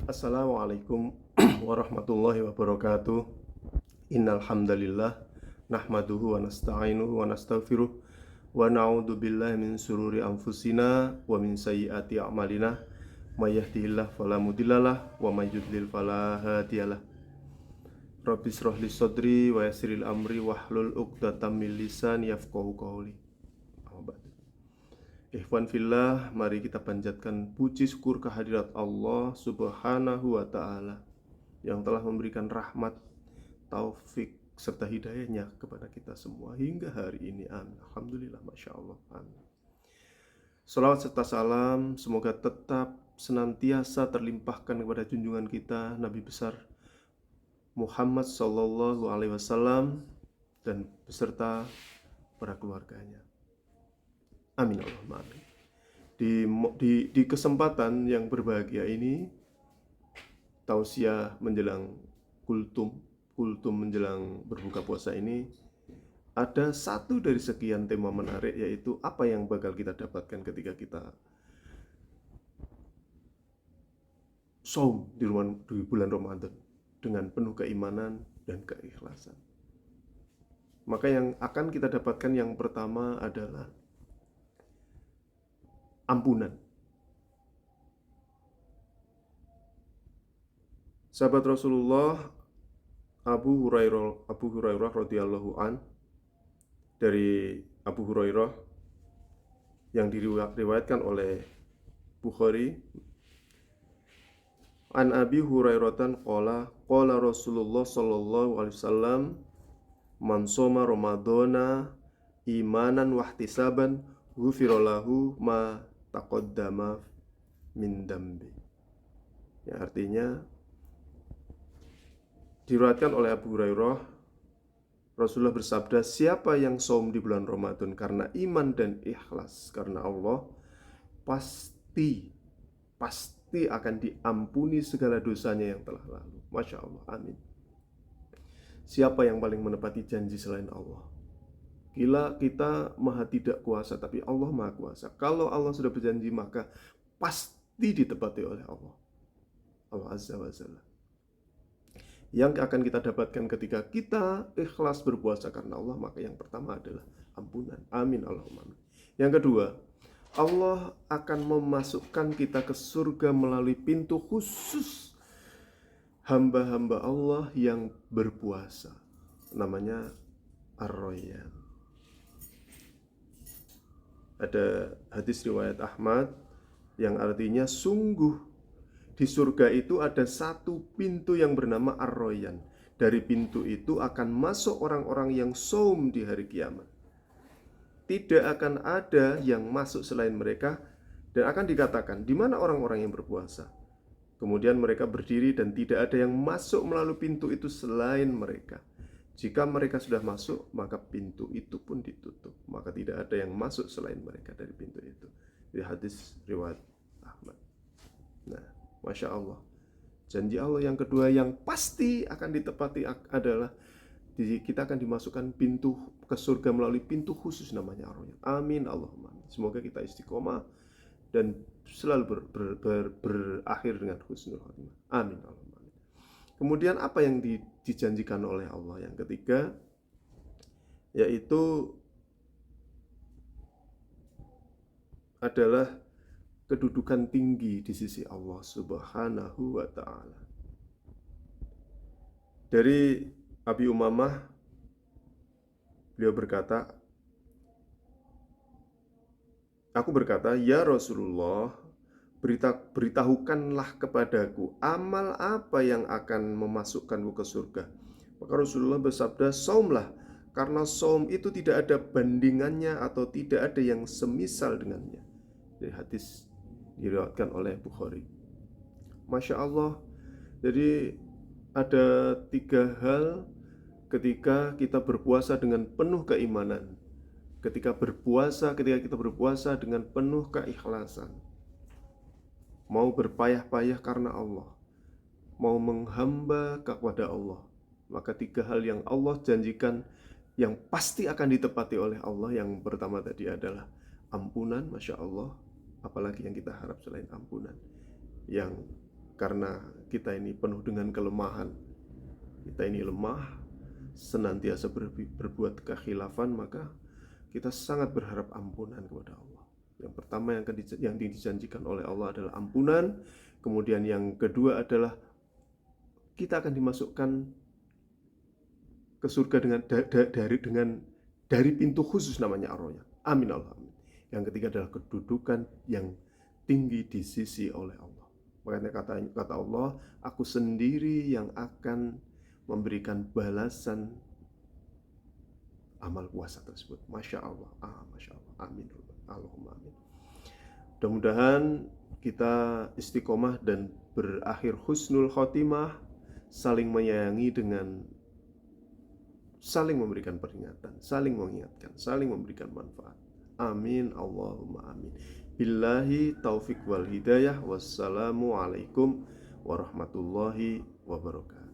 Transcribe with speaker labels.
Speaker 1: Assalamualaikum warahmatullahi wabarakatuh. Innal hamdalillah nahmaduhu wa nasta'inuhu wa nastaghfiruh wa na'udzu billahi min sururi anfusina wa min sayyiati a'malina may yahdihillahu fala mudhillalah wa may yudlil fala hadiyalah. Rabbi shrah li sadri wa yassiril amri wahlul 'uqdatam min lisani yafqahu qawli. Ikhwan fillah, mari kita panjatkan puji syukur kehadirat Allah Subhanahu wa Ta'ala yang telah memberikan rahmat, taufik, serta hidayahnya kepada kita semua hingga hari ini. Amin. Alhamdulillah, Masya Allah. Amin. Salawat serta salam semoga tetap senantiasa terlimpahkan kepada junjungan kita Nabi besar Muhammad Sallallahu Alaihi Wasallam dan beserta para keluarganya. Amin Allahumma amin. Di kesempatan yang berbahagia ini, tausiah menjelang kultum menjelang berbuka puasa ini, ada satu dari sekian tema menarik, yaitu apa yang bakal kita dapatkan ketika kita shaum di bulan Ramadan dengan penuh keimanan dan keikhlasan. Maka yang akan kita dapatkan yang pertama adalah ampunan. Sahabat Rasulullah Abu Hurairah radhiyallahu an, dari Abu Hurairah yang diriwayatkan oleh Bukhari, an Abi Hurairatan qala Rasulullah sallallahu alaihi wasallam, man shoma ramadhana imanan wahtisaban ghufira lahu ma taqaddama min dambi. Ya, artinya diriwayatkan oleh Abu Hurairah, Rasulullah bersabda, siapa yang shaum di bulan Ramadan karena iman dan ikhlas karena Allah, pasti akan diampuni segala dosanya yang telah lalu. Masya Allah, amin. Siapa yang paling menepati janji selain Allah? Gila, kita maha tidak kuasa, tapi Allah maha kuasa. Kalau Allah sudah berjanji, maka pasti ditepati oleh Allah Azza wa Jalla. Yang akan kita dapatkan ketika kita ikhlas berpuasa karena Allah, maka yang pertama adalah ampunan. Amin Allahumma amin. Yang kedua, Allah akan memasukkan kita ke surga melalui pintu khusus hamba-hamba Allah yang berpuasa. Namanya Ar-Rayyan. Ada hadis riwayat Ahmad yang artinya, sungguh di surga itu ada satu pintu yang bernama Ar-Rayyan. Dari pintu itu akan masuk orang-orang yang shaum di hari kiamat. Tidak akan ada yang masuk selain mereka, dan akan dikatakan, di mana orang-orang yang berpuasa? Kemudian mereka berdiri dan tidak ada yang masuk melalui pintu itu selain mereka. Jika mereka sudah masuk, maka pintu itu pun ditutup. Maka tidak ada yang masuk selain mereka dari pintu itu. Di hadis riwayat Ahmad. Nah, Masya Allah. Janji Allah yang kedua yang pasti akan ditepati adalah kita akan dimasukkan pintu ke surga melalui pintu khusus namanya Ar-Rayyan. Amin Allahumma. Semoga kita istiqomah dan selalu berakhir dengan husnul khotimah. Amin Allahumma. Kemudian apa yang dijanjikan oleh Allah yang ketiga, yaitu adalah kedudukan tinggi di sisi Allah Subhanahu wa Ta'ala. Dari Abi Umamah, beliau berkata, aku berkata, ya Rasulullah, beritahukanlah kepadaku amal apa yang akan memasukkanku ke surga. Maka Rasulullah bersabda, shaumlah, karena shaum itu tidak ada bandingannya atau tidak ada yang semisal dengannya. Jadi hadis diriwayatkan oleh Bukhari. Masya Allah. Jadi ada 3 hal ketika kita berpuasa dengan penuh keimanan, ketika kita berpuasa dengan penuh keikhlasan, mau berpayah-payah karena Allah, mau menghamba kepada Allah, maka 3 hal yang Allah janjikan yang pasti akan ditepati oleh Allah. Yang pertama tadi adalah ampunan, Masya Allah. Apalagi yang kita harap selain ampunan. Yang karena kita ini penuh dengan kelemahan. Kita ini lemah, senantiasa berbuat kekhilafan, maka kita sangat berharap ampunan kepada Allah. Yang pertama yang dijanjikan oleh Allah adalah ampunan. Kemudian yang kedua adalah kita akan dimasukkan ke surga dari pintu khusus namanya Ar-Rayyan. Amin Allah amin. Yang ketiga adalah kedudukan yang tinggi di sisi oleh Allah. Makanya kata Allah, aku sendiri yang akan memberikan balasan amal puasa tersebut. Masya Allah, Masya Allah, amin, Allahumma amin. Mudah-mudahan kita istiqomah dan berakhir husnul khotimah, saling menyayangi dengan saling memberikan peringatan, saling mengingatkan, saling memberikan manfaat. Amin, Allahumma amin. Billahi taufik wal hidayah. Wassalamualaikum warahmatullahi wabarakatuh.